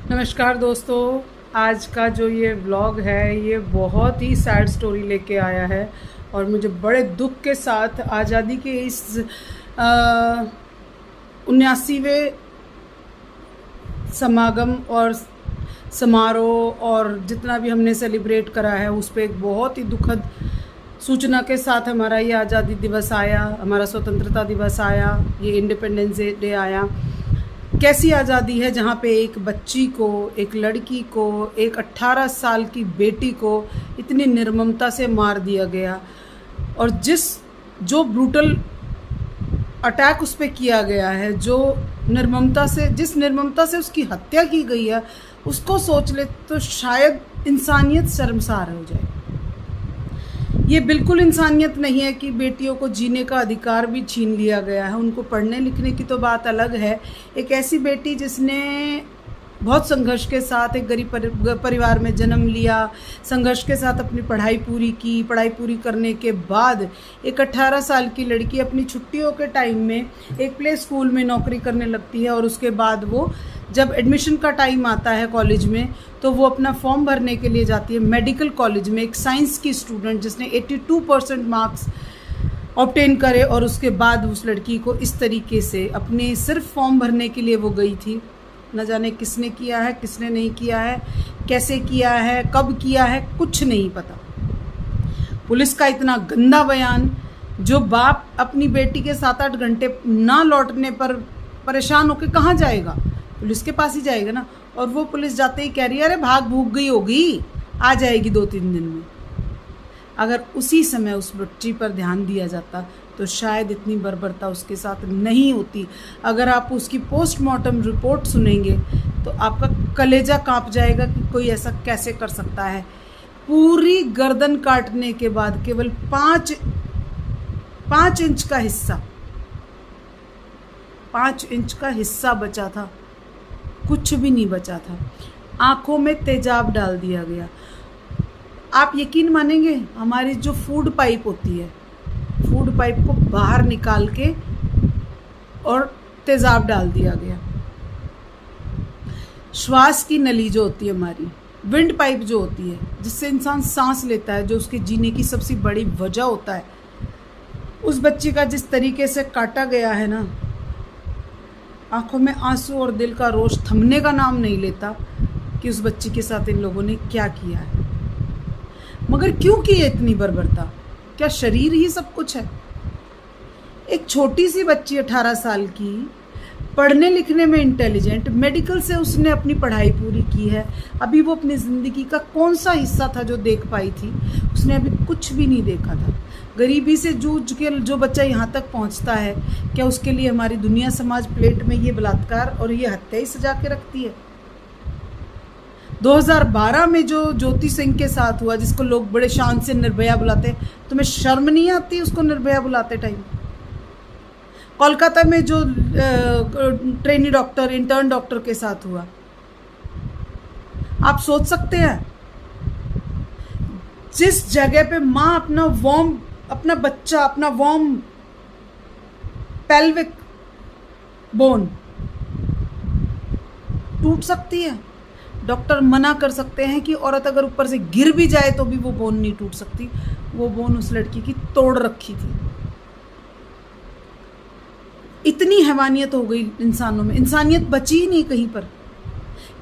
नमस्कार दोस्तों। आज का जो ये व्लॉग है ये बहुत ही सैड स्टोरी लेके आया है और मुझे बड़े दुख के साथ आज़ादी के इस 79वें समागम और समारोह और जितना भी हमने सेलिब्रेट करा है उस पर एक बहुत ही दुखद सूचना के साथ हमारा ये आज़ादी दिवस आया, हमारा स्वतंत्रता दिवस आया, ये इंडिपेंडेंस डे आया। कैसी आज़ादी है जहाँ पे एक बच्ची को, एक लड़की को, एक 18 साल की बेटी को इतनी निर्ममता से मार दिया गया और जो ब्रूटल अटैक उस पर किया गया है, जिस निर्ममता से उसकी हत्या की गई है, उसको सोच ले तो शायद इंसानियत शर्मसार हो जाए। ये बिल्कुल इंसानियत नहीं है कि बेटियों को जीने का अधिकार भी छीन लिया गया है। उनको पढ़ने लिखने की तो बात अलग है। एक ऐसी बेटी जिसने बहुत संघर्ष के साथ एक गरीब परिवार में जन्म लिया, संघर्ष के साथ अपनी पढ़ाई पूरी की, पढ़ाई पूरी करने के बाद एक 18 साल की लड़की अपनी छुट्टियों के टाइम में एक प्ले स्कूल में नौकरी करने लगती है और उसके बाद वो जब एडमिशन का टाइम आता है कॉलेज में तो वो अपना फॉर्म भरने के लिए जाती है मेडिकल कॉलेज में। एक साइंस की स्टूडेंट जिसने 82% मार्क्स ऑब्टेन करे और उसके बाद उस लड़की को इस तरीके से अपने सिर्फ फॉर्म भरने के लिए वो गई थी। न जाने किसने किया है, किसने नहीं किया है, कैसे किया है, कब किया है, कुछ नहीं पता। पुलिस का इतना गंदा बयान, जो बाप अपनी बेटी के 7-8 घंटे ना लौटने पर परेशान होकर कहाँ जाएगा? पुलिस के पास ही जाएगा ना। और वो पुलिस जाते ही कह रही है अरे भाग भूग गई होगी, आ जाएगी 2-3 दिन में। अगर उसी समय उस बच्ची पर ध्यान दिया जाता तो शायद इतनी बर्बरता उसके साथ नहीं होती। अगर आप उसकी पोस्टमार्टम रिपोर्ट सुनेंगे तो आपका कलेजा कांप जाएगा कि कोई ऐसा कैसे कर सकता है। पूरी गर्दन काटने के बाद केवल 5 इंच का हिस्सा, 5 इंच का हिस्सा बचा था, कुछ भी नहीं बचा था। आंखों में तेजाब डाल दिया गया। आप यकीन मानेंगे, हमारी जो फूड पाइप होती है, फूड पाइप को बाहर निकाल के और तेजाब डाल दिया गया। श्वास की नली जो होती है हमारी, विंड पाइप जो होती है जिससे इंसान सांस लेता है, जो उसके जीने की सबसे बड़ी वजह होता है, उस बच्ची का जिस तरीके से काटा गया है ना, आंखों में आंसू और दिल का रोष थमने का नाम नहीं लेता कि उस बच्ची के साथ इन लोगों ने क्या किया है। मगर क्यों की है इतनी बर्बरता? क्या शरीर ही सब कुछ है? एक छोटी सी बच्ची 18 साल की, पढ़ने लिखने में इंटेलिजेंट, मेडिकल से उसने अपनी पढ़ाई पूरी की है। अभी वो अपनी ज़िंदगी का कौन सा हिस्सा था जो देख पाई थी? उसने अभी कुछ भी नहीं देखा था। गरीबी से जूझ के जो बच्चा यहाँ तक पहुँचता है, क्या उसके लिए हमारी दुनिया समाज प्लेट में ये बलात्कार और ये हत्या ही सजा के रखती है? 2012 में जो ज्योति सिंह के साथ हुआ, जिसको लोग बड़े शान से निर्भया बुलाते, तुम्हें शर्म नहीं आती उसको निर्भया बुलाते टाइम? कोलकाता में जो ट्रेनी डॉक्टर, इंटर्न डॉक्टर के साथ हुआ, आप सोच सकते हैं जिस जगह पे माँ अपना बच्चा, अपना वार्म पेल्विक बोन टूट सकती है। डॉक्टर मना कर सकते हैं कि औरत अगर ऊपर से गिर भी जाए तो भी वो बोन नहीं टूट सकती। वो बोन उस लड़की की तोड़ रखी थी। इतनी हैवानियत हो गई इंसानों में, इंसानियत बची ही नहीं कहीं पर।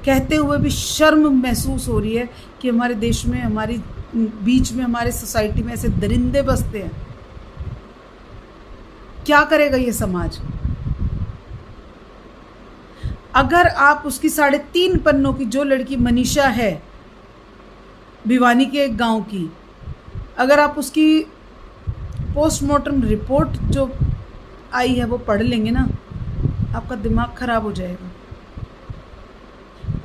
कहते हुए भी शर्म महसूस हो रही है कि हमारे देश में, हमारी बीच में, हमारे सोसाइटी में ऐसे दरिंदे बसते हैं। क्या करेगा ये समाज? अगर आप उसकी 3.5 पन्नों की जो लड़की मनीषा है, भिवानी के एक गांव की, अगर आप उसकी पोस्टमार्टम रिपोर्ट जो आई है वो पढ़ लेंगे ना, आपका दिमाग खराब हो जाएगा।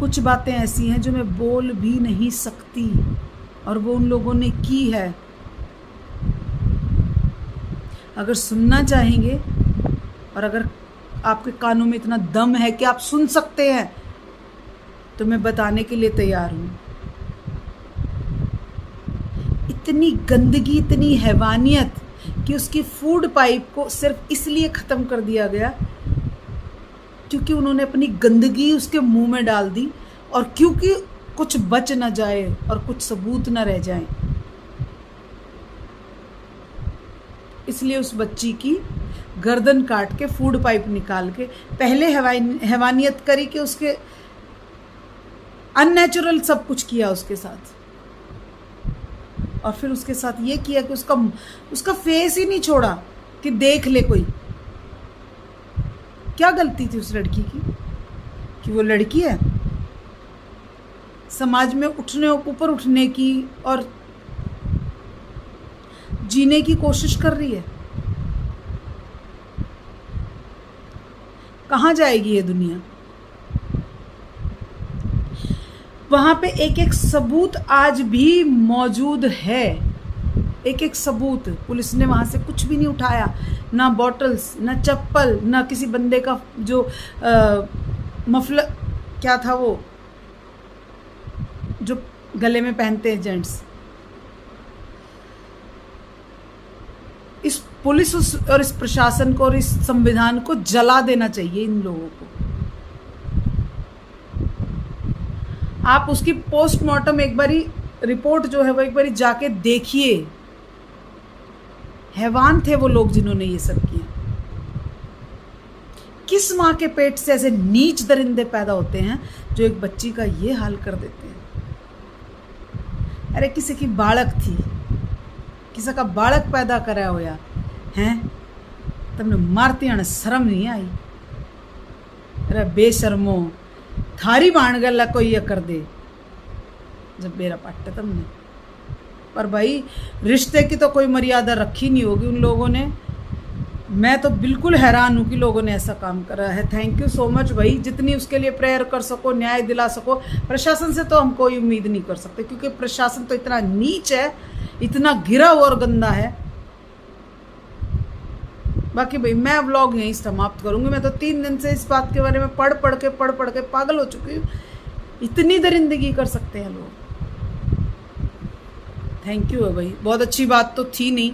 कुछ बातें ऐसी हैं जो मैं बोल भी नहीं सकती और वो उन लोगों ने की है। अगर सुनना चाहेंगे और अगर आपके कानों में इतना दम है कि आप सुन सकते हैं तो मैं बताने के लिए तैयार हूं। इतनी गंदगी, इतनी हैवानियत कि उसकी फूड पाइप को सिर्फ इसलिए ख़त्म कर दिया गया क्योंकि उन्होंने अपनी गंदगी उसके मुंह में डाल दी और क्योंकि कुछ बच ना जाए और कुछ सबूत ना रह जाए, इसलिए उस बच्ची की गर्दन काट के फूड पाइप निकाल के पहले हैवानियत करी कि उसके अननेचुरल सब कुछ किया उसके साथ, और फिर उसके साथ ये किया कि उसका फेस ही नहीं छोड़ा कि देख ले कोई। क्या गलती थी उस लड़की की कि वो लड़की है, समाज में ऊपर उठने की और जीने की कोशिश कर रही है। कहाँ जाएगी ये दुनिया? वहां पे एक एक सबूत आज भी मौजूद है, एक एक सबूत। पुलिस ने वहां से कुछ भी नहीं उठाया, ना बॉटल्स, ना चप्पल, ना किसी बंदे का जो मफलर क्या था वो जो गले में पहनते हैं जेंट्स। इस पुलिस और इस प्रशासन को और इस संविधान को जला देना चाहिए इन लोगों को। आप उसकी पोस्टमार्टम एक बारी रिपोर्ट जो है वो एक बारी जाके देखिए। हैवान थे वो लोग जिन्होंने ये सब किया। किस माँ के पेट से ऐसे नीच दरिंदे पैदा होते हैं जो एक बच्ची का ये हाल कर देते हैं? अरे किसी की बालक थी, किसी का बालक पैदा करा होया हैं, तुमने मारती आने शर्म नहीं आई? अरे बेशर्मो, थारी बाण गला कोई ये कर दे जब बेरा पाटे तुमने। पर भाई रिश्ते की तो कोई मर्यादा रखी नहीं होगी उन लोगों ने। मैं तो बिल्कुल हैरान हूँ कि लोगों ने ऐसा काम करा है। थैंक यू सो मच भाई, जितनी उसके लिए प्रेयर कर सको, न्याय दिला सको। प्रशासन से तो हम कोई उम्मीद नहीं कर सकते क्योंकि प्रशासन तो इतना नीच है, इतना गिरा हुआ और गंदा है। बाकी भाई मैं व्लॉग यहीं समाप्त करूंगी। मैं तो 3 दिन से इस बात के बारे में पढ़ पढ़ के पागल हो चुकी हूँ। इतनी दरिंदगी कर सकते हैं लोग। थैंक यू है भाई, बहुत अच्छी बात तो थी नहीं।